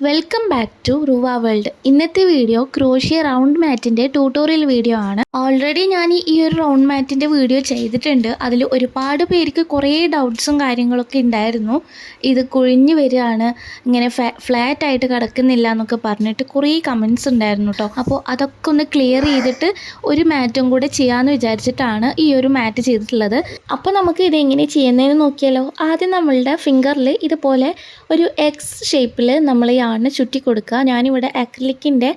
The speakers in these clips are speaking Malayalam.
Welcome back to Ruva world. ഇന്നത്തെ വീഡിയോ ക്രോഷ്യ റൗണ്ട് മാറ്റിൻ്റെ ട്യൂട്ടോറിയൽ വീഡിയോ ആണ്. ഓൾറെഡി ഞാൻ ഈ ഒരു റൗണ്ട് മാറ്റിൻ്റെ വീഡിയോ ചെയ്തിട്ടുണ്ട്. അതിൽ ഒരുപാട് പേർക്ക് കുറേ ഡൗട്ട്സും കാര്യങ്ങളൊക്കെ ഉണ്ടായിരുന്നു. ഇത് കുഴിഞ്ഞു വരികയാണ്, ഇങ്ങനെ ഫ്ലാറ്റ് ആയിട്ട് കിടക്കുന്നില്ല എന്നൊക്കെ പറഞ്ഞിട്ട് കുറേ കമൻസ് ഉണ്ടായിരുന്നു കേട്ടോ. അപ്പോൾ അതൊക്കെ ഒന്ന് ക്ലിയർ ചെയ്തിട്ട് ഒരു മാറ്റും കൂടെ ചെയ്യാമെന്ന് വിചാരിച്ചിട്ടാണ് ഈ ഒരു മാറ്റ് ചെയ്തിട്ടുള്ളത്. അപ്പോൾ നമുക്ക് ഇതെങ്ങനെ ചെയ്യുന്നതെന്ന് നോക്കിയാലോ. ആദ്യം നമ്മളുടെ ഫിംഗറിൽ ഇതുപോലെ ഒരു എക്സ് ഷേപ്പിൽ നമ്മൾ യാണിന് ചുറ്റി കൊടുക്കുക. ഞാനിവിടെ അക്രിലിക്കിൻ്റെ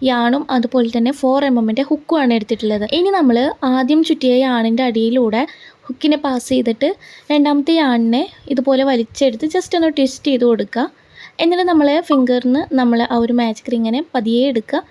യാണും അതുപോലെ തന്നെ 4mm ഹുക്കുമാണ് എടുത്തിട്ടുള്ളത്. ഇനി നമ്മൾ ആദ്യം ചുറ്റിയ യാണിൻ്റെ അടിയിലൂടെ ഹുക്കിനെ പാസ് ചെയ്തിട്ട് രണ്ടാമത്തെ യാണിനെ ഇതുപോലെ വലിച്ചെടുത്ത് ജസ്റ്റ് ഒന്ന് ട്വിസ്റ്റ് ചെയ്ത് കൊടുക്കുക. എന്നിട്ട് നമ്മൾ ഫിംഗറിന് നമ്മൾ ആ ഒരു മാജിക് റിങ്ങിനെ പതിയെ എടുക്കുക.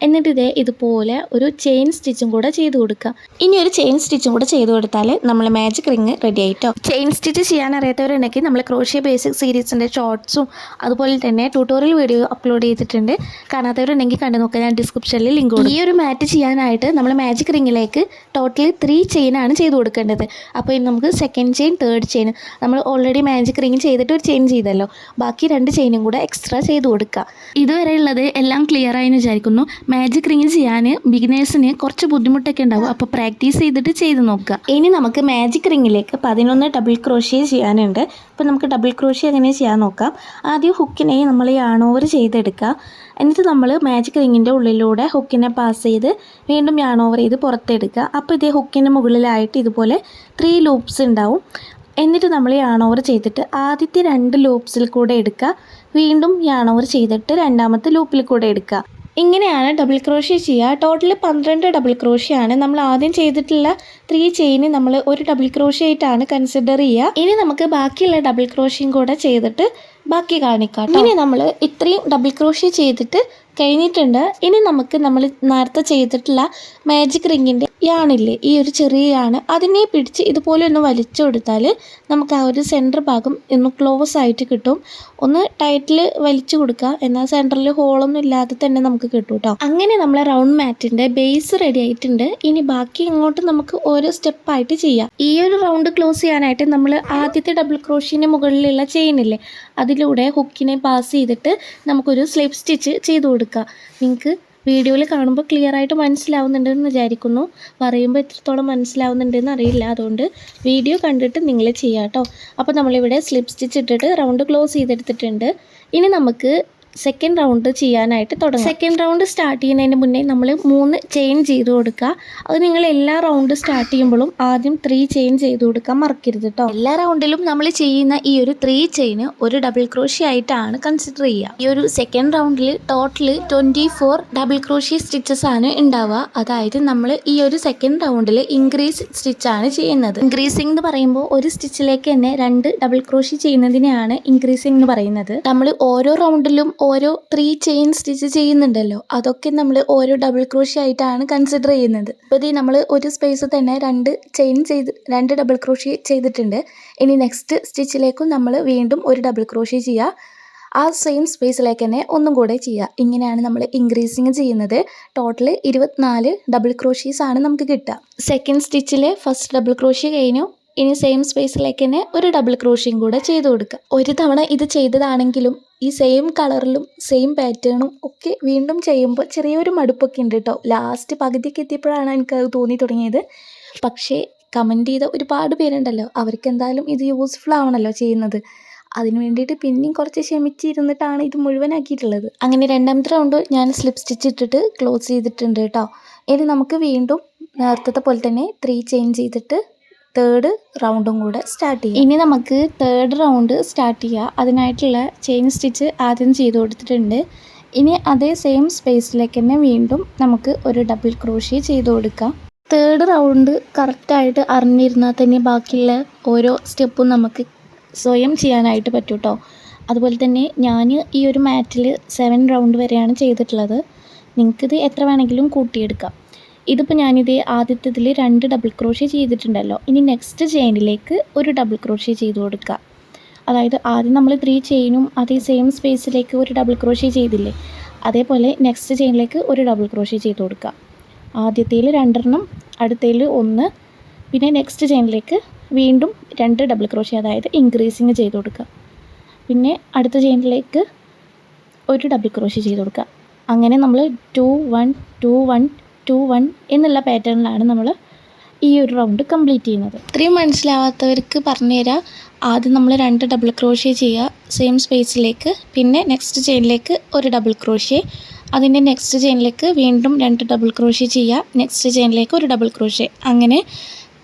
എന്നിട്ട് ഇതുപോലെ ഒരു ചെയിൻ സ്റ്റിച്ചും കൂടെ ചെയ്ത് കൊടുക്കുക. ഇനി ഒരു ചെയിൻ സ്റ്റിച്ചും കൂടെ ചെയ്ത് കൊടുത്താൽ നമ്മൾ മാജിക് റിങ് റെഡി ആയിട്ടോ. ചെയിൻ സ്റ്റിച്ച് ചെയ്യാൻ അറിയാത്തവരുണ്ടെങ്കിൽ നമ്മൾ ക്രോഷ്യ ബേസിക് സീരീസിൻ്റെ ഷോർട്സും അതുപോലെ തന്നെ ട്യൂട്ടോറിയൽ വീഡിയോ അപ്ലോഡ് ചെയ്തിട്ടുണ്ട്. കാണാത്തവരുണ്ടെങ്കിൽ കണ്ടു നോക്കുക, ഞാൻ ഡിസ്ക്രിപ്ഷനിൽ ലിങ്ക് കൊടുക്കും. ഈ ഒരു മാറ്റ് ചെയ്യാനായിട്ട് നമ്മൾ മാജിക് റിങ്ങിലേക്ക് ടോട്ടലി 3 ചെയിനാണ് ചെയ്ത് കൊടുക്കേണ്ടത്. അപ്പോൾ ഇനി നമുക്ക് സെക്കൻഡ് ചെയിൻ, തേർഡ് ചെയിൻ, നമ്മൾ ഓൾറെഡി മാജിക് റിങ് ചെയ്തിട്ട് ഒരു ചെയിൻ ചെയ്തല്ലോ, ബാക്കി 2 ചെയിനും കൂടെ എക്സ്ട്രാ ചെയ്ത് കൊടുക്കുക. ഇതുവരെ ഉള്ളത് എല്ലാം ക്ലിയർ ആയെന്ന് വിചാരിക്കുന്നു. മാജിക് റിങ് ചെയ്യാൻ ബിഗിനേഴ്സിന് കുറച്ച് ബുദ്ധിമുട്ടൊക്കെ ഉണ്ടാവും. അപ്പോൾ പ്രാക്ടീസ് ചെയ്തിട്ട് ചെയ്ത് നോക്കുക. ഇനി നമുക്ക് മാജിക് റിങ്ങിലേക്ക് 11 ഡബിൾ ക്രോഷ്യ ചെയ്യാനുണ്ട്. അപ്പോൾ നമുക്ക് ഡബിൾ ക്രോഷ്യ എങ്ങനെ ചെയ്യാൻ നോക്കാം. ആദ്യം ഹുക്കിനെ നമ്മൾ യാൺ ഓവർ ചെയ്തെടുക്കുക. എന്നിട്ട് നമ്മൾ മാജിക് റിങ്ങിൻ്റെ ഉള്ളിലൂടെ ഹുക്കിനെ പാസ് ചെയ്ത് വീണ്ടും യാൺ ഓവർ ചെയ്ത് പുറത്തെടുക്കുക. അപ്പോൾ ഇതേ ഹുക്കിൻ്റെ മുകളിലായിട്ട് ഇതുപോലെ 3 ലൂപ്സ് ഉണ്ടാവും. എന്നിട്ട് നമ്മൾ യാൺ ഓവർ ചെയ്തിട്ട് ആദ്യത്തെ 2 ലൂപ്സിൽ കൂടെ എടുക്കുക. വീണ്ടും യാൺ ഓവർ ചെയ്തിട്ട് രണ്ടാമത്തെ ലൂപ്പിൽ കൂടെ എടുക്കുക. ഇങ്ങനെയാണ് ഡബിൾ ക്രോഷ്യ ചെയ്യുക. ടോട്ടൽ 12 ഡബിൾ ക്രോഷ്യ ആണ്. നമ്മൾ ആദ്യം ചെയ്തിട്ടുള്ള 3 ചെയിന് നമ്മൾ ഒരു ഡബിൾ ക്രോഷ്യ ആയിട്ടാണ് കൺസിഡർ ചെയ്യുക. ഇനി നമുക്ക് ബാക്കിയുള്ള ഡബിൾ ക്രോഷ്യയും കൂടെ ചെയ്തിട്ട് ബാക്കി കാണിക്കാം. ഇനി നമ്മൾ ഇത്രയും ഡബിൾ ക്രോഷ്യ ചെയ്തിട്ട് കഴിഞ്ഞിട്ടുണ്ട്. ഇനി നമുക്ക് നമ്മൾ നേരത്തെ ചെയ്തിട്ടുള്ള മാജിക് റിങ്ങിൻ്റെ യാണില്ലേ, ഈ ഒരു ചെറിയ യാണ്, അതിനെ പിടിച്ച് ഇതുപോലെ ഒന്ന് വലിച്ചു കൊടുത്താൽ നമുക്ക് ആ ഒരു സെൻറ്റർ ഭാഗം ഒന്ന് ക്ലോസ് ആയിട്ട് കിട്ടും. ഒന്ന് ടൈറ്റിൽ വലിച്ചു കൊടുക്കുക, എന്നാൽ സെൻറ്ററിൽ ഹോളൊന്നും ഇല്ലാതെ തന്നെ നമുക്ക് കിട്ടും കേട്ടോ. അങ്ങനെ നമ്മളെ റൗണ്ട് മാറ്റിൻ്റെ ബേസ് റെഡി ആയിട്ടുണ്ട്. ഇനി ബാക്കി ഇങ്ങോട്ട് നമുക്ക് ഓരോ സ്റ്റെപ്പായിട്ട് ചെയ്യാം. ഈ ഒരു റൗണ്ട് ക്ലോസ് ചെയ്യാനായിട്ട് നമ്മൾ ആദ്യത്തെ ഡബിൾ ക്രോഷ്യൻ്റെ മുകളിലുള്ള ചെയിനില്ലേ, അതിലൂടെ ഹുക്കിനെ പാസ് ചെയ്തിട്ട് നമുക്കൊരു സ്ലിപ്പ് സ്റ്റിച്ച് ചെയ്ത് കൊടുക്കുക. നിങ്ങൾക്ക് വീഡിയോയിൽ കാണുമ്പോൾ ക്ലിയർ ആയിട്ട് മനസ്സിലാവുന്നുണ്ടെന്ന് വിചാരിക്കുന്നു. പറയുമ്പോൾ എത്രത്തോളം മനസ്സിലാവുന്നുണ്ടെന്ന് അറിയില്ല, അതുകൊണ്ട് വീഡിയോ കണ്ടിട്ട് നിങ്ങൾ ചെയ്യാം കേട്ടോ. അപ്പോൾ നമ്മളിവിടെ സ്ലിപ്പ് സ്റ്റിച്ച് ഇട്ടിട്ട് റൗണ്ട് ക്ലോസ് ചെയ്തെടുത്തിട്ടുണ്ട്. ഇനി നമുക്ക് സെക്കൻഡ് റൗണ്ട് ചെയ്യാനായിട്ട് തുടങ്ങാം. സെക്കൻഡ് റൗണ്ട് സ്റ്റാർട്ട് ചെയ്യുന്നതിന് മുന്നേ നമ്മൾ 3 ചെയിൻ ചെയ്ത് കൊടുക്കുക. അത് നിങ്ങൾ എല്ലാ റൗണ്ട് സ്റ്റാർട്ട് ചെയ്യുമ്പോഴും ആദ്യം 3 ചെയിൻ ചെയ്ത് കൊടുക്കാൻ മറക്കരുത് കേട്ടോ. എല്ലാ റൗണ്ടിലും നമ്മൾ ചെയ്യുന്ന ഈ ഒരു 3 ചെയിന് ഒരു ഡബിൾ ക്രോഷ്യ ആയിട്ടാണ് കൺസിഡർ ചെയ്യുക. ഈ ഒരു സെക്കൻഡ് റൗണ്ടിൽ ടോട്ടൽ 24 ഡബിൾ ക്രോഷ്യ സ്റ്റിച്ചസ് ആണ് ഉണ്ടാവുക. അതായത് നമ്മൾ ഈ ഒരു സെക്കൻഡ് റൗണ്ടിൽ ഇൻക്രീസ് സ്റ്റിച്ചാണ് ചെയ്യുന്നത്. ഇൻക്രീസിംഗ് എന്ന് പറയുമ്പോൾ ഒരു സ്റ്റിച്ചിലേക്ക് തന്നെ 2 ഡബിൾ ക്രോഷ്യ ചെയ്യുന്നതിനെയാണ് ഇൻക്രീസിംഗ് എന്ന് പറയുന്നത്. നമ്മൾ ഓരോ റൗണ്ടിലും ഓരോ 3 ചെയിൻ സ്റ്റിച്ച് ചെയ്യുന്നുണ്ടല്ലോ, അതൊക്കെ നമ്മൾ ഓരോ ഡബിൾ ക്രോഷ്യ ആയിട്ടാണ് കൺസിഡർ ചെയ്യുന്നത്. ഇപ്പോൾ ഇത് നമ്മൾ ഒരു സ്പേസ് തന്നെ 2 ഡബിൾ ക്രോഷ്യ ചെയ്തിട്ടുണ്ട്. ഇനി നെക്സ്റ്റ് സ്റ്റിച്ചിലേക്കും നമ്മൾ വീണ്ടും ഒരു ഡബിൾ ക്രോഷ്യ ചെയ്യുക. ആ സെയിം സ്പേസിലേക്ക് തന്നെ ഒന്നും കൂടെ ചെയ്യുക. ഇങ്ങനെയാണ് നമ്മൾ ഇൻക്രീസിങ് ചെയ്യുന്നത്. ടോട്ടൽ 24 ഡബിൾ ക്രോഷ്യസ് ആണ് നമുക്ക് കിട്ടുക. സെക്കൻഡ് സ്റ്റിച്ചിൽ ഫസ്റ്റ് ഡബിൾ ക്രോഷ്യ കഴിഞ്ഞു. ഇനി സെയിം സ്പേസിലേക്ക് തന്നെ ഒരു ഡബിൾ ക്രോഷ്യയും കൂടെ ചെയ്ത് കൊടുക്കുക. ഒരു തവണ ഇത് ചെയ്തതാണെങ്കിലും ഈ സെയിം കളറിലും സെയിം പാറ്റേണും ഒക്കെ വീണ്ടും ചെയ്യുമ്പോൾ ചെറിയൊരു മടുപ്പൊക്കെ ഉണ്ട് കേട്ടോ. ലാസ്റ്റ് പകുതിയൊക്കെ എത്തിയപ്പോഴാണ് എനിക്കത് തോന്നി തുടങ്ങിയത്. പക്ഷേ കമൻറ്റ് ചെയ്ത ഒരുപാട് പേരുണ്ടല്ലോ, അവർക്ക് എന്തായാലും ഇത് യൂസ്ഫുൾ ആവണമല്ലോ ചെയ്യുന്നത്. അതിന് വേണ്ടിയിട്ട് പിന്നെയും കുറച്ച് ക്ഷമിച്ചിരുന്നിട്ടാണ് ഇത് മുഴുവനാക്കിയിട്ടുള്ളത്. അങ്ങനെ രണ്ടാമത്തെ റൗണ്ട് ഞാൻ സ്ലിപ്പ് സ്റ്റിച്ച് ഇട്ടിട്ട് ക്ലോസ് ചെയ്തിട്ടുണ്ട് കേട്ടോ. ഇനി നമുക്ക് വീണ്ടും നേരത്തെ പോലെ തന്നെ 3 ചെയിൻ ചെയ്തിട്ട് തേർഡ് റൗണ്ടും കൂടെ സ്റ്റാർട്ട് ചെയ്യാം. ഇനി നമുക്ക് തേർഡ് റൗണ്ട് സ്റ്റാർട്ട് ചെയ്യാം. അതിനായിട്ടുള്ള ചെയിൻ സ്റ്റിച്ച് ആദ്യം ചെയ്ത് കൊടുത്തിട്ടുണ്ട്. ഇനി അതേ സെയിം സ്പേസിലേക്ക് തന്നെ വീണ്ടും നമുക്ക് ഒരു ഡബിൾ ക്രോഷ്യ ചെയ്ത് കൊടുക്കാം. തേർഡ് റൗണ്ട് കറക്റ്റായിട്ട് അറിഞ്ഞിരുന്നാൽ തന്നെ ബാക്കിയുള്ള ഓരോ സ്റ്റെപ്പും നമുക്ക് സ്വയം ചെയ്യാനായിട്ട് പറ്റും കേട്ടോ. അതുപോലെ തന്നെ ഞാൻ ഈ ഒരു മാറ്റിൽ 7 റൗണ്ട് വരെയാണ് ചെയ്തിട്ടുള്ളത്. നിങ്ങൾക്കിത് എത്ര വേണമെങ്കിലും കൂട്ടിയെടുക്കാം. ഇതിപ്പോൾ ഞാനിത് ആദ്യത്തേതിൽ 2 ഡബിൾ ക്രോഷ്യ ചെയ്തിട്ടുണ്ടല്ലോ. ഇനി നെക്സ്റ്റ് ചെയിനിലേക്ക് ഒരു ഡബിൾ ക്രോഷ്യ ചെയ്ത് കൊടുക്കുക. അതായത് ആദ്യം നമ്മൾ 3 ചെയിനും അതേ സെയിം സ്പേസിലേക്ക് ഒരു ഡബിൾ ക്രോഷ്യ ചെയ്തില്ലേ, അതേപോലെ നെക്സ്റ്റ് ചെയിനിലേക്ക് ഒരു ഡബിൾ ക്രോഷ്യ ചെയ്ത് കൊടുക്കുക. ആദ്യത്തേൽ 2 അടുത്തതിൽ 1, പിന്നെ നെക്സ്റ്റ് ചെയിനിലേക്ക് വീണ്ടും 2 ഡബിൾ ക്രോഷ്യ, അതായത് ഇൻക്രീസിങ് ചെയ്ത് കൊടുക്കുക. പിന്നെ അടുത്ത ചെയിനിലേക്ക് ഒരു ഡബിൾ ക്രോഷ്യ ചെയ്ത് കൊടുക്കുക. അങ്ങനെ നമ്മൾ 2 1 2 1 2 1 എന്നുള്ള പാറ്റേണിലാണ് നമ്മൾ ഈ ഒരു റൗണ്ട് കംപ്ലീറ്റ് ചെയ്യുന്നത്. ഇത്രയും മനസ്സിലാവാത്തവർക്ക് പറഞ്ഞുതരാം. ആദ്യം നമ്മൾ 2 ഡബിൾ ക്രോഷ്യ ചെയ്യുക സെയിം സ്പേസിലേക്ക്, പിന്നെ നെക്സ്റ്റ് ചെയിനിലേക്ക് ഒരു ഡബിൾ ക്രോഷ്യ, അതിൻ്റെ നെക്സ്റ്റ് ചെയിനിലേക്ക് വീണ്ടും 2 ഡബിൾ ക്രോഷ്യ ചെയ്യുക, നെക്സ്റ്റ് ചെയിനിലേക്ക് ഒരു ഡബിൾ ക്രോഷ്യ. അങ്ങനെ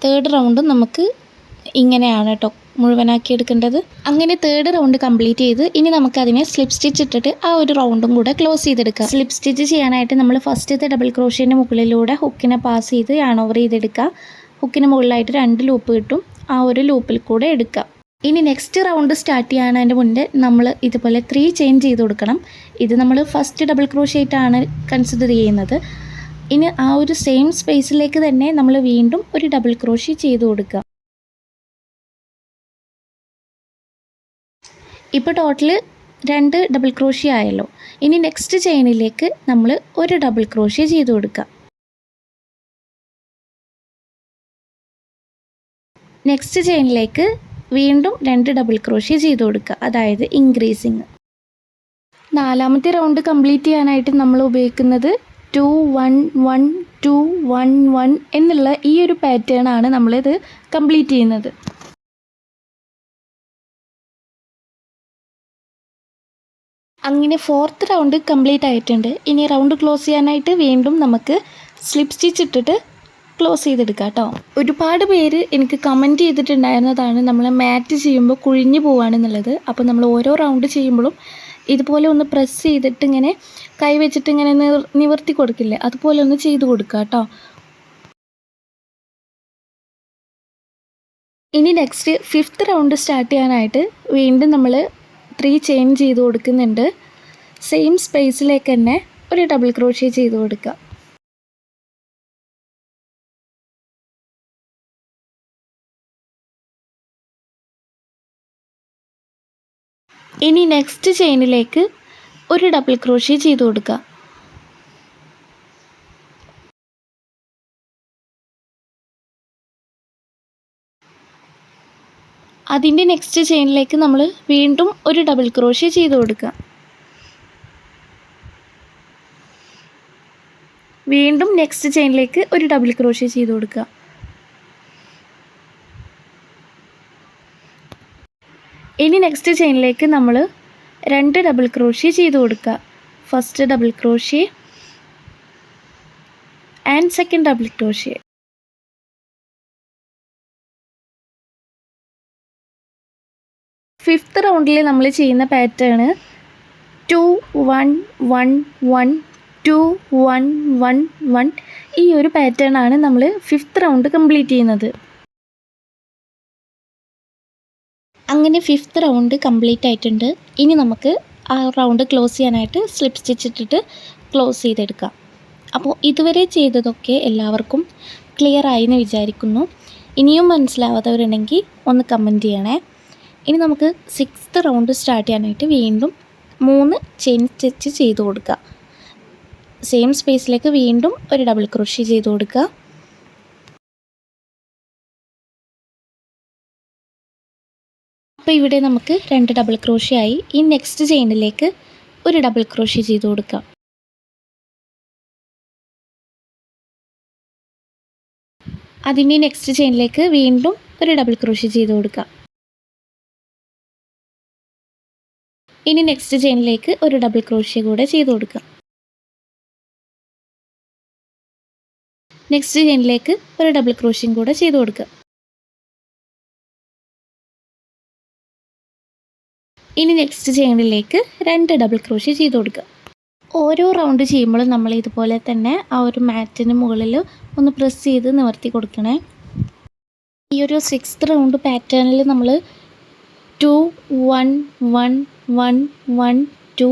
തേർഡ് റൗണ്ടും നമുക്ക് ഇങ്ങനെയാണ് കേട്ടോ മുഴുവനാക്കി എടുക്കേണ്ടത്. അങ്ങനെ തേർഡ് റൗണ്ട് കംപ്ലീറ്റ് ചെയ്ത് ഇനി നമുക്കതിനെ സ്ലിപ്പ് സ്റ്റിച്ച് ഇട്ടിട്ട് ആ ഒരു റൗണ്ടും കൂടെ ക്ലോസ് ചെയ്തെടുക്കുക. സ്ലിപ്പ് സ്റ്റിച്ച് ചെയ്യാനായിട്ട് നമ്മൾ ഫസ്റ്റത്തെ ഡബിൾ ക്രോഷ്യൻ്റെ മുകളിലൂടെ ഹുക്കിനെ പാസ് ചെയ്ത് യാൺ ഓവർ ചെയ്തെടുക്കുക. ഹുക്കിന് മുകളിലായിട്ട് 2 ലൂപ്പ് കിട്ടും, ആ ഒരു ലൂപ്പിൽ കൂടെ എടുക്കുക. ഇനി നെക്സ്റ്റ് റൗണ്ട് സ്റ്റാർട്ട് ചെയ്യാനതിൻ്റെ മുന്നേ നമ്മൾ ഇതുപോലെ 3 ചെയിൻ ചെയ്ത് കൊടുക്കണം. ഇത് നമ്മൾ ഫസ്റ്റ് ഡബിൾ ക്രോഷ്യ ആയിട്ടാണ് കൺസിഡർ ചെയ്യുന്നത്. ഇനി ആ ഒരു സെയിം സ്പേസിലേക്ക് തന്നെ നമ്മൾ വീണ്ടും ഒരു ഡബിൾ ക്രോഷ്യ ചെയ്ത് കൊടുക്കുക. ഇപ്പോൾ ടോട്ടൽ 2 ഡബിൾ ക്രോഷ്യ ആയല്ലോ. ഇനി നെക്സ്റ്റ് ചെയിനിലേക്ക് നമ്മൾ ഒരു ഡബിൾ ക്രോഷ്യ ചെയ്ത് കൊടുക്കുക. നെക്സ്റ്റ് ചെയിനിലേക്ക് വീണ്ടും 2 ഡബിൾ ക്രോഷ്യ ചെയ്ത് കൊടുക്കുക, അതായത് ഇൻക്രീസിങ്. നാലാമത്തെ റൗണ്ട് കംപ്ലീറ്റ് ചെയ്യാനായിട്ട് നമ്മൾ ഉപയോഗിക്കുന്നത് 2 1 1 2 1 1 എന്നുള്ള ഈ ഒരു പാറ്റേൺ ആണ് നമ്മളിത് കംപ്ലീറ്റ് ചെയ്യുന്നത്. അങ്ങനെ ഫോർത്ത് റൗണ്ട് കംപ്ലീറ്റ് ആയിട്ടുണ്ട്. ഇനി റൗണ്ട് ക്ലോസ് ചെയ്യാനായിട്ട് വീണ്ടും നമുക്ക് സ്ലിപ്പ് സ്റ്റിച്ച് ഇട്ടിട്ട് ക്ലോസ് ചെയ്തെടുക്കാം കേട്ടോ. ഒരുപാട് പേര് എനിക്ക് കമൻറ്റ് ചെയ്തിട്ടുണ്ടായിരുന്നതാണ് നമ്മൾ മാറ്റ് ചെയ്യുമ്പോൾ കുഴിഞ്ഞു പോവുകയാണെന്നുള്ളത്. അപ്പോൾ നമ്മൾ ഓരോ റൗണ്ട് ചെയ്യുമ്പോഴും ഇതുപോലെ ഒന്ന് പ്രസ് ചെയ്തിട്ട് ഇങ്ങനെ കൈ വെച്ചിട്ട് ഇങ്ങനെ നിവർത്തി കൊടുക്കില്ലേ, അതുപോലെ ഒന്ന് ചെയ്ത് കൊടുക്കുക കേട്ടോ. ഇനി നെക്സ്റ്റ് ഫിഫ്ത്ത് റൗണ്ട് സ്റ്റാർട്ട് ചെയ്യാനായിട്ട് വീണ്ടും നമ്മൾ 3 ചെയിൻ ചെയ്ത് കൊടുക്കുന്നുണ്ട്. സെയിം സ്പേസിലേക്ക് തന്നെ ഒരു ഡബിൾ ക്രോഷ്യ ചെയ്ത് കൊടുക്കുക. ഇനി നെക്സ്റ്റ് ചെയിനിലേക്ക് ഒരു ഡബിൾ ക്രോഷ്യ ചെയ്ത് കൊടുക്കുക. അതിൻ്റെ നെക്സ്റ്റ് ചെയിനിലേക്ക് നമ്മൾ വീണ്ടും ഒരു ഡബിൾ ക്രോഷ്യ ചെയ്ത് കൊടുക്കുക. വീണ്ടും നെക്സ്റ്റ് ചെയിനിലേക്ക് ഒരു ഡബിൾ ക്രോഷ്യ ചെയ്ത് കൊടുക്കുക. ഇനി നെക്സ്റ്റ് ചെയിനിലേക്ക് നമ്മൾ 2 ഡബിൾ ക്രോഷ്യ ചെയ്ത് കൊടുക്കുക. First double crochet and second double crochet. Fifth റൗണ്ടിൽ നമ്മൾ ചെയ്യുന്ന പാറ്റേൺ 2 1 1 1 2 1 1 1 ഈ ഒരു പാറ്റേൺ ആണ് നമ്മൾ ഫിഫ്ത്ത് റൗണ്ട് കംപ്ലീറ്റ് ചെയ്യുന്നത്. അങ്ങനെ ഫിഫ്ത്ത് റൗണ്ട് കംപ്ലീറ്റ് ആയിട്ടുണ്ട്. ഇനി നമുക്ക് ആ റൗണ്ട് ക്ലോസ് ചെയ്യാനായിട്ട് സ്ലിപ്പ് സ്റ്റിച്ച് ഇട്ടിട്ട് ക്ലോസ് ചെയ്തെടുക്കാം. അപ്പോൾ ഇതുവരെ ചെയ്തതൊക്കെ എല്ലാവർക്കും ക്ലിയർ ആയി എന്ന് വിചാരിക്കുന്നു. ഇനിയും മനസ്സിലാവാത്തവരുണ്ടെങ്കിൽ ഒന്ന് കമൻറ്റ് ചെയ്യണേ. ഇനി നമുക്ക് 6th റൗണ്ട് സ്റ്റാർട്ട് ചെയ്യാനായിട്ട് വീണ്ടും 3 ചെയിൻ സ്റ്റിച്ച് ചെയ്ത് കൊടുക്കുക. സെയിം സ്പേസിലേക്ക് വീണ്ടും ഒരു ഡബിൾ ക്രോഷ്യ ചെയ്ത് കൊടുക്കുക. അപ്പോൾ ഇവിടെ നമുക്ക് 2 ഡബിൾ ക്രോഷ്യ ആയി. ഈ നെക്സ്റ്റ് ചെയിനിലേക്ക് ഒരു ഡബിൾ ക്രോഷ്യ ചെയ്ത് കൊടുക്കുക. അതിൻ്റെ നെക്സ്റ്റ് ചെയിനിലേക്ക് വീണ്ടും ഒരു ഡബിൾ ക്രോഷ്യ ചെയ്ത് കൊടുക്കുക. ഇനി നെക്സ്റ്റ് ചെയിനിലേക്ക് ഒരു ഡബിൾ ക്രോഷ്യ കൂടെ ചെയ്ത് കൊടുക്കുക. നെക്സ്റ്റ് ചെയിനിലേക്ക് ഒരു ഡബിൾ ക്രോഷ്യം കൂടെ ചെയ്ത് കൊടുക്കുക. ഇനി നെക്സ്റ്റ് ചെയിനിലേക്ക് 2 ഡബിൾ ക്രോഷ്യ ചെയ്ത് കൊടുക്കുക. ഓരോ റൗണ്ട് ചെയ്യുമ്പോഴും നമ്മൾ ഇതുപോലെ തന്നെ ആ ഒരു മാറ്റിന് മുകളിൽ ഒന്ന് പ്രസ് ചെയ്ത് നിവർത്തി കൊടുക്കണേ. ഈ ഒരു 6th റൗണ്ട് പാറ്റേണിൽ നമ്മൾ 2 1 1 1 1 2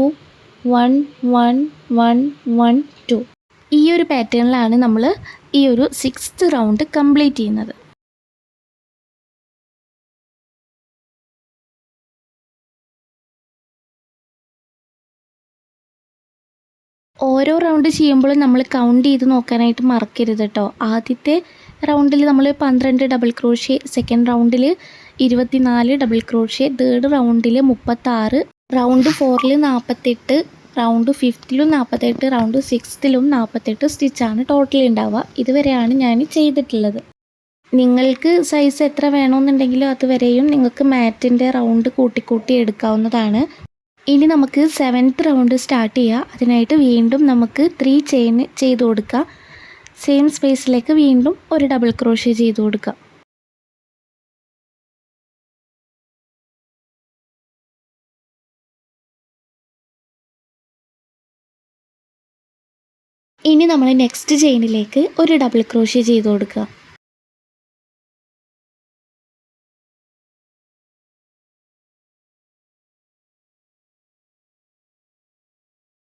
1 1 1 1 2 ഈ ഒരു പാറ്റേണിലാണ് നമ്മൾ ഈ ഒരു 6th റൗണ്ട് കംപ്ലീറ്റ് ചെയ്യുന്നത്. ഓരോ റൗണ്ട് ചെയ്യുമ്പോഴും നമ്മൾ കൗണ്ട് ചെയ്ത് നോക്കാനായിട്ട് മറക്കരുത് കേട്ടോ. ആദ്യത്തെ റൗണ്ടിൽ നമ്മൾ 12 ഡബിൾ ക്രോഷ്യ, സെക്കൻഡ് റൗണ്ടിൽ 24 ഡബിൾ ക്രോഷ്യ, തേർഡ് റൗണ്ടിൽ 36, റൗണ്ട് 4ൽ 48, റൗണ്ട് 5ത്തിലും 48, റൗണ്ട് 6ത്തിലും 48 സ്റ്റിച്ചാണ് ടോട്ടൽ ഉണ്ടാവുക. ഇതുവരെയാണ് ഞാൻ ചെയ്തിട്ടുള്ളത്. നിങ്ങൾക്ക് സൈസ് എത്ര വേണമെന്നുണ്ടെങ്കിലും അതുവരെയും നിങ്ങൾക്ക് മാറ്റിൻ്റെ റൗണ്ട് കൂട്ടി എടുക്കാവുന്നതാണ്. ഇനി നമുക്ക് 7th റൗണ്ട് സ്റ്റാർട്ട് ചെയ്യുക. അതിനായിട്ട് വീണ്ടും നമുക്ക് 3 ചെയിൻ ചെയ്ത് കൊടുക്കുക. സെയിം സ്പേസിലേക്ക് വീണ്ടും ഒരു ഡബിൾ ക്രോഷ്യ ചെയ്ത് കൊടുക്കുക. ഇനി നമ്മൾ നെക്സ്റ്റ് ചെയിനിലേക്ക് ഒരു ഡബിൾ ക്രോഷ്യ ചെയ്ത് കൊടുക്കുക.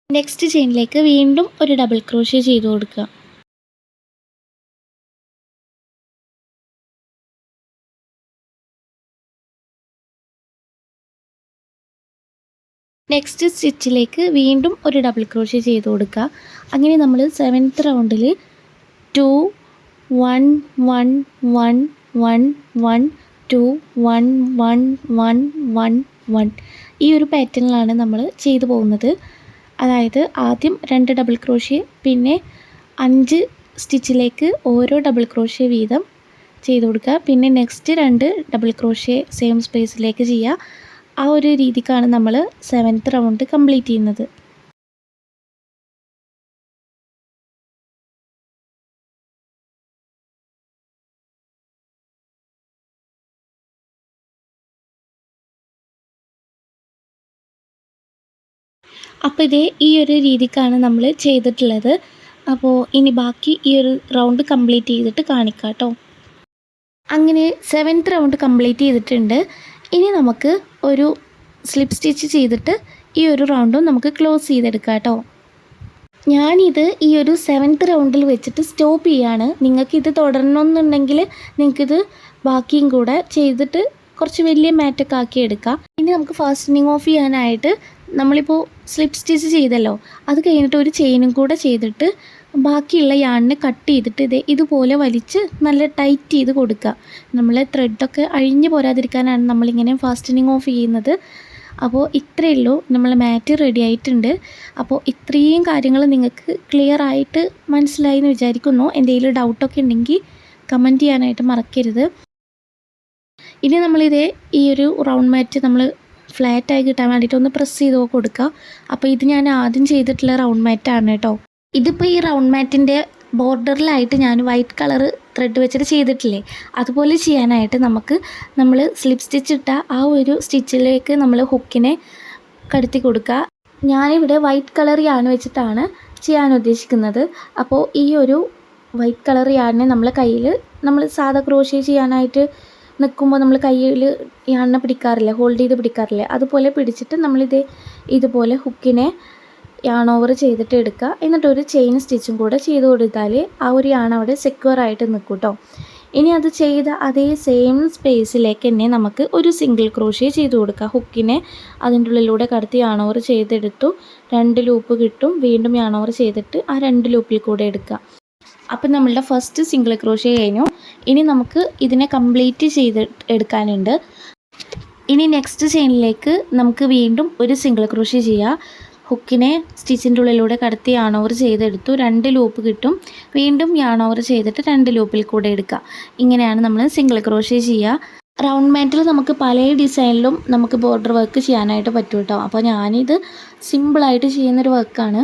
നെക്സ്റ്റ് ചെയിനിലേക്ക് വീണ്ടും ഒരു ഡബിൾ ക്രോഷ്യ ചെയ്ത് കൊടുക്കുക. നെക്സ്റ്റ് സ്റ്റിച്ചിലേക്ക് വീണ്ടും ഒരു ഡബിൾ ക്രോഷ്യ ചെയ്ത് കൊടുക്കുക. അങ്ങനെ നമ്മൾ 7th റൗണ്ടിൽ 2 1 1 1 1 1 2 1 1 1 1 1 ഈ ഒരു പാറ്റേണിലാണ് നമ്മൾ ചെയ്തു പോകുന്നത്. അതായത് ആദ്യം 2 ഡബിൾ ക്രോഷ്യ, പിന്നെ 5 സ്റ്റിച്ചിലേക്ക് ഓരോ ഡബിൾ ക്രോഷ്യ വീതം ചെയ്ത് കൊടുക്കുക. പിന്നെ നെക്സ്റ്റ് 2 ഡബിൾ ക്രോഷ്യ സെയിം സ്പേസിലേക്ക് ചെയ്യുക. ആ ഒരു രീതിക്കാണ് നമ്മൾ 7th റൗണ്ട് കംപ്ലീറ്റ് ചെയ്യുന്നത്. അപ്പോൾ ഇതേ ഈ ഒരു രീതിക്കാണ് നമ്മൾ ചെയ്തിട്ടുള്ളത്. അപ്പോൾ ഇനി ബാക്കി ഈ ഒരു റൗണ്ട് കംപ്ലീറ്റ് ചെയ്തിട്ട് കാണിക്കാം കേട്ടോ. അങ്ങനെ 7th റൗണ്ട് കംപ്ലീറ്റ് ചെയ്തിട്ടുണ്ട്. ഇനി നമുക്ക് ഒരു സ്ലിപ്പ് സ്റ്റിച്ച് ചെയ്തിട്ട് ഈ ഒരു റൗണ്ടും നമുക്ക് ക്ലോസ് ചെയ്തെടുക്കാം കേട്ടോ. ഞാനിത് ഈ ഒരു 7th റൗണ്ടിൽ വെച്ചിട്ട് സ്റ്റോപ്പ് ചെയ്യാണ്. നിങ്ങൾക്കിത് തുടരണമെന്നുണ്ടെങ്കിൽ നിങ്ങൾക്കിത് ബാക്കിയും കൂടെ ചെയ്തിട്ട് കുറച്ച് വലിയ മാറ്റൊക്കെ ആക്കി എടുക്കാം. ഇനി നമുക്ക് ഫാസ്റ്റനിങ് ഓഫ് ചെയ്യാനായിട്ട് നമ്മളിപ്പോൾ സ്ലിപ്പ് സ്റ്റിച്ച് ചെയ്തല്ലോ, അത് കഴിഞ്ഞിട്ട് ഒരു ചെയിനും കൂടെ ചെയ്തിട്ട് ബാക്കിയുള്ള യാണിനെ കട്ട് ചെയ്തിട്ട് ഇതുപോലെ വലിച്ച് നല്ല ടൈറ്റ് ചെയ്ത് കൊടുക്കുക. നമ്മൾ ത്രെഡൊക്കെ അഴിഞ്ഞു പോരാതിരിക്കാനാണ് നമ്മളിങ്ങനെ ഫാസ്റ്റനിങ് ഓഫ് ചെയ്യുന്നത്. അപ്പോൾ ഇത്രയേ ഉള്ളൂ, നമ്മൾ മാറ്റ് റെഡി ആയിട്ടുണ്ട്. അപ്പോൾ ഇത്രയും കാര്യങ്ങൾ നിങ്ങൾക്ക് ക്ലിയർ ആയിട്ട് മനസ്സിലായി എന്ന് വിചാരിക്കുന്നു. എന്തെങ്കിലും ഡൗട്ടൊക്കെ ഉണ്ടെങ്കിൽ കമൻറ്റ് ചെയ്യാനായിട്ട് മറക്കരുത്. ഇനി നമ്മളിതേ ഈ ഒരു റൗണ്ട് മാറ്റ് നമ്മൾ ഫ്ലാറ്റായി കിട്ടാൻ വേണ്ടിയിട്ട് ഒന്ന് പ്രസ് ചെയ്ത് കൊടുക്കുക. അപ്പോൾ ഇത് ഞാൻ ആദ്യം ചെയ്തിട്ടുള്ള റൗണ്ട് മാറ്റാണ് കേട്ടോ. ഇതിപ്പോൾ ഈ റൗണ്ട് മാറ്റിൻ്റെ ബോർഡറിലായിട്ട് ഞാൻ വൈറ്റ് കളർ ത്രെഡ് വെച്ചിട്ട് ചെയ്തിട്ടില്ലേ, അതുപോലെ ചെയ്യാനായിട്ട് നമ്മൾ സ്ലിപ്പ് സ്റ്റിച്ച് ഇട്ട ആ ഒരു സ്റ്റിച്ചിലേക്ക് നമ്മൾ ഹുക്കിനെ കടത്തി കൊടുക്കുക. ഞാനിവിടെ വൈറ്റ് കളർ യാൺ വെച്ചിട്ടാണ് ചെയ്യാൻ ഉദ്ദേശിക്കുന്നത്. അപ്പോൾ ഈ ഒരു വൈറ്റ് കളർ യാണിനെ നമ്മൾ കയ്യിൽ നമ്മൾ സാധാ ക്രോഷ്യ ചെയ്യാനായിട്ട് നിൽക്കുമ്പോൾ നമ്മൾ കയ്യിൽ യാണിനെ പിടിക്കാറില്ല, ഹോൾഡ് ചെയ്ത് പിടിക്കാറില്ല, അതുപോലെ പിടിച്ചിട്ട് ഇതുപോലെ ഹുക്കിനെ യാൺ ഓവർ ചെയ്തിട്ട് എടുക്കുക. എന്നിട്ട് ഒരു ചെയിൻ സ്റ്റിച്ചും കൂടെ ചെയ്ത് കൊടുത്താൽ ആ ഒരു യാൺ അവിടെ സെക്യൂർ ആയിട്ട് നിൽക്കും കേട്ടോ. ഇനി അത് ചെയ്ത അതേ സെയിം സ്പേസിലേക്ക് തന്നെ നമുക്ക് ഒരു സിംഗിൾ ക്രോഷ്യ ചെയ്ത് കൊടുക്കുക. ഹുക്കിനെ അതിൻ്റെ ഉള്ളിലൂടെ കടത്തി യാൺ ഓവർ ചെയ്തെടുത്തു, 2 ലൂപ്പ് കിട്ടും. വീണ്ടും യാൺ ഓവർ ചെയ്തിട്ട് ആ 2 ലൂപ്പിൽ കൂടെ എടുക്കുക. അപ്പം നമ്മളുടെ ഫസ്റ്റ് സിംഗിൾ ക്രോഷ്യ കഴിഞ്ഞു. ഇനി നമുക്ക് ഇതിനെ കംപ്ലീറ്റ് ചെയ്ത് എടുക്കാനുണ്ട്. ഇനി നെക്സ്റ്റ് ചെയിനിലേക്ക് നമുക്ക് വീണ്ടും ഒരു സിംഗിൾ ക്രോഷ്യ ചെയ്യുക. ഹുക്കിനെ സ്റ്റിച്ചിൻ്റെ ഉള്ളിലൂടെ കടത്തി യാൺ ഓവർ ചെയ്തെടുത്തു, 2 ലൂപ്പ് കിട്ടും. വീണ്ടും യാൺ ഓവർ ചെയ്തിട്ട് 2 ലൂപ്പിൽ കൂടെ എടുക്കുക. ഇങ്ങനെയാണ് നമ്മൾ സിംഗിൾ ക്രോഷ്യ ചെയ്യുക. റൗണ്ട് മാറ്റിൽ നമുക്ക് പല ഡിസൈനിലും നമുക്ക് ബോർഡർ വർക്ക് ചെയ്യാനായിട്ട് പറ്റും കേട്ടോ. അപ്പോൾ ഞാനിത് സിമ്പിളായിട്ട് ചെയ്യുന്നൊരു വർക്കാണ്.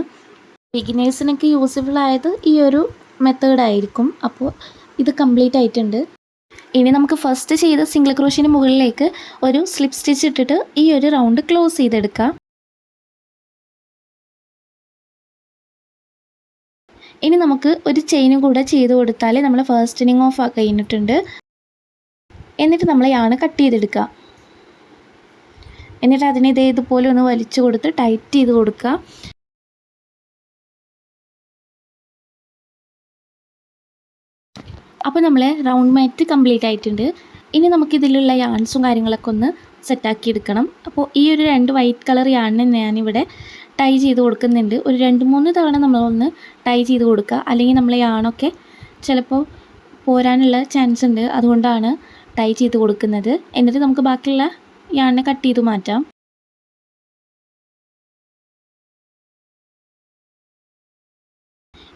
ബിഗിനേഴ്സിനൊക്കെ യൂസ്ഫുൾ ആയത് ഈ ഒരു മെത്തേഡായിരിക്കും. അപ്പോൾ ഇത് കംപ്ലീറ്റ് ആയിട്ടുണ്ട്. ഇനി നമുക്ക് ഫസ്റ്റ് ചെയ്ത സിംഗിൾ ക്രോഷ്യന് മുകളിലേക്ക് ഒരു സ്ലിപ്പ് സ്റ്റിച്ച് ഇട്ടിട്ട് ഈ ഒരു റൗണ്ട് ക്ലോസ് ചെയ്തെടുക്കാം. ഇനി നമുക്ക് ഒരു ചെയിനും കൂടെ ചെയ്ത് കൊടുത്താൽ നമ്മൾ ഫാസ്റ്റനിങ് ഓഫ് കഴിഞ്ഞിട്ടുണ്ട്. എന്നിട്ട് നമ്മൾ യാൺ കട്ട് ചെയ്തെടുക്കുക. എന്നിട്ട് അതിനെ ഇതുപോലെ ഒന്ന് വലിച്ചു കൊടുത്ത് ടൈറ്റ് ചെയ്ത് കൊടുക്കുക. അപ്പോൾ നമ്മൾ റൗണ്ട് മാറ്റ് കംപ്ലീറ്റ് ആയിട്ടുണ്ട്. ഇനി നമുക്കിതിലുള്ള യാൺസും കാര്യങ്ങളൊക്കെ ഒന്ന് സെറ്റാക്കി എടുക്കണം. അപ്പോൾ ഈ ഒരു 2 വൈറ്റ് കളർ യാണിനെ ഞാനിവിടെ ടൈ ചെയ്ത് കൊടുക്കുന്നുണ്ട്. ഒരു 2-3 തവണ നമ്മളൊന്ന് ടൈ ചെയ്ത് കൊടുക്കുക, അല്ലെങ്കിൽ നമ്മൾ യാണൊക്കെ ചിലപ്പോൾ പോരാനുള്ള ചാൻസ് ഉണ്ട്. അതുകൊണ്ടാണ് ടൈ ചെയ്ത് കൊടുക്കുന്നത്. എന്നിട്ട് നമുക്ക് ബാക്കിയുള്ള യാണിനെ കട്ട് ചെയ്ത് മാറ്റാം.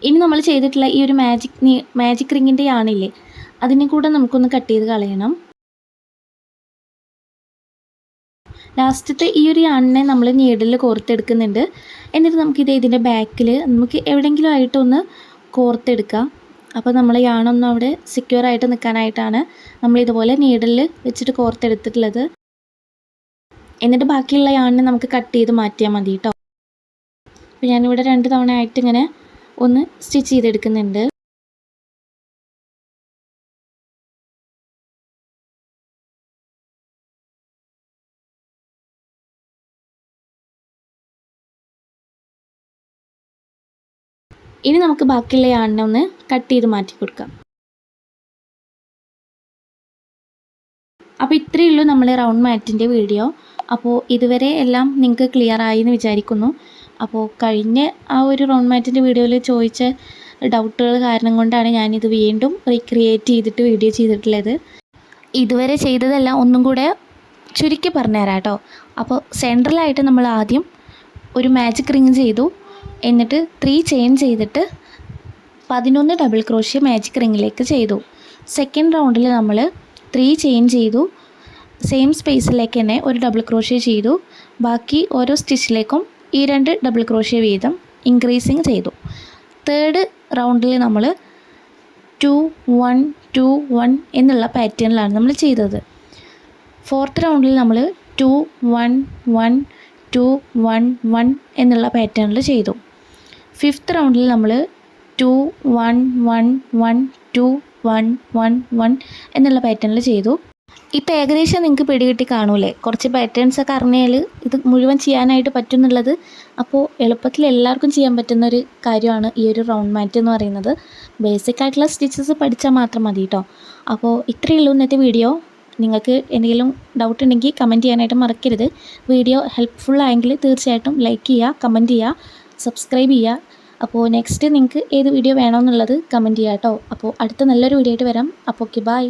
ഇനി നമ്മൾ ചെയ്തിട്ടുള്ള ഈ ഒരു മാജിക് റിങ്ങിൻ്റെ ആണില്ലേ, അതിനെ കൂടെ നമുക്കൊന്ന് കട്ട് ചെയ്ത് കളയണം. ലാസ്റ്റത്തെ ഈ ഒരു യാണിനെ നമ്മൾ നീഡിൽ കോർത്തെടുക്കുന്നുണ്ട്. എന്നിട്ട് നമുക്കിത് ഇതിൻ്റെ ബാക്കിൽ നമുക്ക് എവിടെയെങ്കിലും ആയിട്ടൊന്ന് കോർത്തെടുക്കാം. അപ്പോൾ നമ്മൾ യാണൊന്നും അവിടെ സെക്യൂർ ആയിട്ട് നിൽക്കാനായിട്ടാണ് നമ്മളിതുപോലെ നീഡിൽ വെച്ചിട്ട് കോർത്തെടുത്തിട്ടുള്ളത്. എന്നിട്ട് ബാക്കിയുള്ള യാണിനെ നമുക്ക് കട്ട് ചെയ്ത് മാറ്റിയാൽ മതി കേട്ടോ. അപ്പോൾ ഞാനിവിടെ 2 തവണ ആയിട്ട് ഇങ്ങനെ ഒന്ന് സ്റ്റിച്ച് ചെയ്തെടുക്കുന്നുണ്ട്. ഇനി നമുക്ക് ബാക്കിയുള്ള യാണിനെ ഒന്ന് കട്ട് ചെയ്ത് മാറ്റി കൊടുക്കാം. അപ്പോൾ ഇത്രയേ ഉള്ളൂ നമ്മൾ റൗണ്ട് മാറ്റിൻ്റെ വീഡിയോ. അപ്പോൾ ഇതുവരെ എല്ലാം നിങ്ങൾക്ക് ക്ലിയർ ആയി എന്ന് വിചാരിക്കുന്നു. അപ്പോൾ കഴിഞ്ഞ ആ ഒരു റൗണ്ട് മാറ്റിൻ്റെ വീഡിയോയിൽ ചോദിച്ച ഡൗട്ടുകൾ കാരണം കൊണ്ടാണ് ഞാനിത് വീണ്ടും റീക്രിയേറ്റ് ചെയ്തിട്ട് വീഡിയോ ചെയ്തിട്ടുള്ളത്. ഇതുവരെ ചെയ്തതെല്ലാം ഒന്നും കൂടെ ചുരുക്കി പറഞ്ഞുതരാം കേട്ടോ. അപ്പോൾ സെൻട്രലായിട്ട് നമ്മൾ ആദ്യം ഒരു മാജിക് റിങ് ചെയ്തു. എന്നിട്ട് 3 ചെയിൻ ചെയ്തിട്ട് 11 ഡബിൾ ക്രോഷ്യ മാജിക് റിങ്ങിലേക്ക് ചെയ്തു. സെക്കൻഡ് റൗണ്ടിൽ നമ്മൾ 3 ചെയിൻ ചെയ്തു. സെയിം സ്പേസിലേക്ക് തന്നെ ഒരു ഡബിൾ ക്രോഷ്യ ചെയ്തു. ബാക്കി ഓരോ സ്റ്റിച്ചിലേക്കും ഈ 2 ഡബിൾ ക്രോഷ്യ വീതം ഇൻക്രീസിങ് ചെയ്തു. തേർഡ് റൗണ്ടിൽ നമ്മൾ 2 1 2 1 എന്നുള്ള പാറ്റേണിലാണ് നമ്മൾ ചെയ്തത്. ഫോർത്ത് റൗണ്ടിൽ നമ്മൾ 2 1 1 2 1 1 എന്നുള്ള പാറ്റേണിൽ ചെയ്തു. ഫിഫ്ത്ത് റൗണ്ടിൽ നമ്മൾ 2 1 1 1 2 1 1 1 എന്നുള്ള പാറ്റേണിൽ ചെയ്തു. ഇപ്പോൾ ഏകദേശം നിങ്ങൾക്ക് പിടികിട്ടി കാണൂലേ, കുറച്ച് പാറ്റേൺസൊക്കെ അറിഞ്ഞാൽ ഇത് മുഴുവൻ ചെയ്യാനായിട്ട് പറ്റും എന്നുള്ളത്. അപ്പോൾ എളുപ്പത്തിൽ എല്ലാവർക്കും ചെയ്യാൻ പറ്റുന്നൊരു കാര്യമാണ് ഈ ഒരു റൗണ്ട് മാറ്റ് എന്ന് പറയുന്നത്. ബേസിക് ആയിട്ടുള്ള സ്റ്റിച്ചസ് പഠിച്ചാൽ മാത്രം മതി കേട്ടോ. അപ്പോൾ ഇത്രയേ ഉള്ളൂ ഇന്നത്തെ വീഡിയോ. നിങ്ങൾക്ക് എന്തെങ്കിലും ഡൗട്ട് ഉണ്ടെങ്കിൽ കമൻറ്റ് ചെയ്യാനായിട്ട് മറക്കരുത്. വീഡിയോ ഹെൽപ്ഫുൾ ആയെങ്കിൽ തീർച്ചയായിട്ടും ലൈക്ക് ചെയ്യുക, കമൻറ്റ് ചെയ്യുക, സബ്സ്ക്രൈബ് ചെയ്യുക. അപ്പോൾ നെക്സ്റ്റ് നിങ്ങൾക്ക് ഏത് വീഡിയോ വേണമെന്നുള്ളത് കമൻറ്റ് ചെയ്യുക കേട്ടോ. അപ്പോൾ അടുത്ത നല്ലൊരു വീഡിയോ ആയിട്ട് വരാം. അപ്പോൾ ഓക്കെ, ബൈ.